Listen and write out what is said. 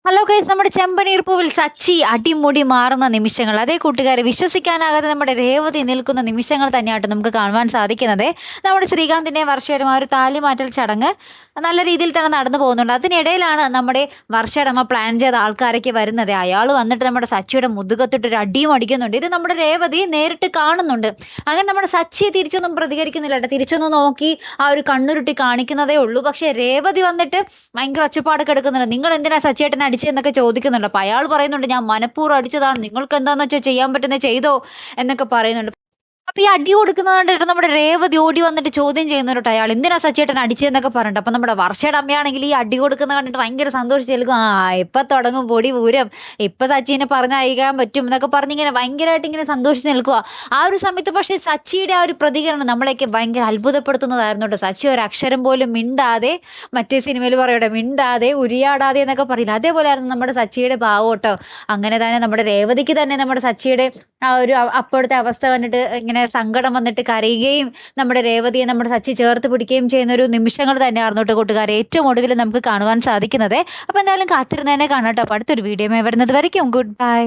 Hello guys, നമ്മുടെ ചെമ്പനീർ പൂവിൽ സച്ചി അടിമുടി മാറുന്ന നിമിഷങ്ങൾ, അതേ കൂട്ടുകാരെ, വിശ്വസിക്കാനാകാതെ നമ്മുടെ രേവതി നിൽക്കുന്ന നിമിഷങ്ങൾ തന്നെയായിട്ട് നമുക്ക് കാണുവാൻ സാധിക്കുന്നത്. നമ്മുടെ ശ്രീകാന്തിൻ്റെ വർഷയുടെ ആ ഒരു താലിമാറ്റൽ ചടങ്ങ് നല്ല രീതിയിൽ തന്നെ നടന്നു പോകുന്നുണ്ട്. അതിനിടയിലാണ് നമ്മുടെ വർഷയുടെ പ്ലാൻ ചെയ്ത ആൾക്കാരൊക്കെ വരുന്നത്. അയാൾ വന്നിട്ട് നമ്മുടെ സച്ചിയുടെ മുതുകത്തിട്ട് ഒരു അടിയും അടിക്കുന്നുണ്ട്. ഇത് നമ്മുടെ രേവതി നേരിട്ട് കാണുന്നുണ്ട്. അങ്ങനെ നമ്മുടെ സച്ചിയെ തിരിച്ചൊന്നും പ്രതികരിക്കുന്നില്ല കേട്ടോ. തിരിച്ചൊന്നും നോക്കി ആ ഒരു കണ്ണുരുട്ടി കാണിക്കുന്നതേ ഉള്ളൂ. പക്ഷേ രേവതി വന്നിട്ട് ഭയങ്കര ഒച്ചപ്പാടൊക്കെ എടുക്കുന്നുണ്ട്. നിങ്ങൾ എന്തിനാ സച്ചിയേട്ടനെ അടിച്ചതെന്നൊക്കെ ചോദിക്കുന്നുണ്ട്. അപ്പോൾ അയാൾ പറയുന്നുണ്ട്, ഞാൻ മനഃപൂർവ്വം അടിച്ചതാണ്, നിങ്ങൾക്ക് എന്താണെന്ന് വെച്ചാൽ ചെയ്യാൻ പറ്റുന്നത് ചെയ്തോ എന്നൊക്കെ പറയുന്നുണ്ട്. അപ്പോൾ ഈ അടി കൊടുക്കുന്നത് കണ്ടിട്ട് നമ്മുടെ രേവതി ഓടി വന്നിട്ട് ചോദ്യം ചെയ്യുന്നുണ്ട് അയാൾ, എന്തിനാ സച്ചിയേട്ടൻ അടിച്ചതെന്നൊക്കെ പറഞ്ഞിട്ട്. അപ്പം നമ്മുടെ വർഷയുടെ അമ്മയാണെങ്കിൽ ഈ അടി കൊടുക്കുന്നത് കണ്ടിട്ട് ഭയങ്കര സന്തോഷിച്ച് നിൽക്കും. ഇപ്പം തുടങ്ങും പൊടി പൂരം, ഇപ്പം സച്ചിനെ പറഞ്ഞയക്കാൻ പറ്റും എന്നൊക്കെ പറഞ്ഞിങ്ങനെ ഭയങ്കരമായിട്ട് ഇങ്ങനെ സന്തോഷിച്ച് നിൽക്കുക. ആ ഒരു സമയത്ത് പക്ഷേ സച്ചിയുടെ ആ ഒരു പ്രതികരണം നമ്മളെയൊക്കെ ഭയങ്കര അത്ഭുതപ്പെടുത്തുന്നതായിരുന്നു കേട്ടോ. സച്ചി ഒരു അക്ഷരം പോലും മിണ്ടാതെ, മറ്റേ സിനിമയിൽ പറയട്ടെ, മിണ്ടാതെ ഉരിയാടാതെ എന്നൊക്കെ പറയില്ല, അതേപോലെയായിരുന്നു നമ്മുടെ സച്ചിയുടെ ഭാവം കേട്ടോ. അങ്ങനെ തന്നെ നമ്മുടെ രേവതിക്ക് തന്നെ നമ്മുടെ സച്ചിയുടെ ആ ഒരു അപ്പോഴത്തെ അവസ്ഥ കണ്ടിട്ട് ഇങ്ങനെ സങ്കടം വന്നിട്ട് കരയുകയും നമ്മുടെ രേവതിയെ നമ്മുടെ സച്ചി ചേർത്ത് പിടിക്കുകയും ചെയ്യുന്ന ഒരു നിമിഷങ്ങൾ തന്നെയായിരുന്നു കേട്ടോ കൂട്ടുകാരെ ഏറ്റവും ഒടുവിൽ നമുക്ക് കാണുവാൻ സാധിക്കുന്നത്. അപ്പോൾ എന്തായാലും കാത്തിരുന്ന് തന്നെ കാണാം കേട്ടോ. അപ്പോൾ അടുത്തൊരു വീഡിയോ വരുന്നത് വരയ്ക്കും ഗുഡ് ബൈ.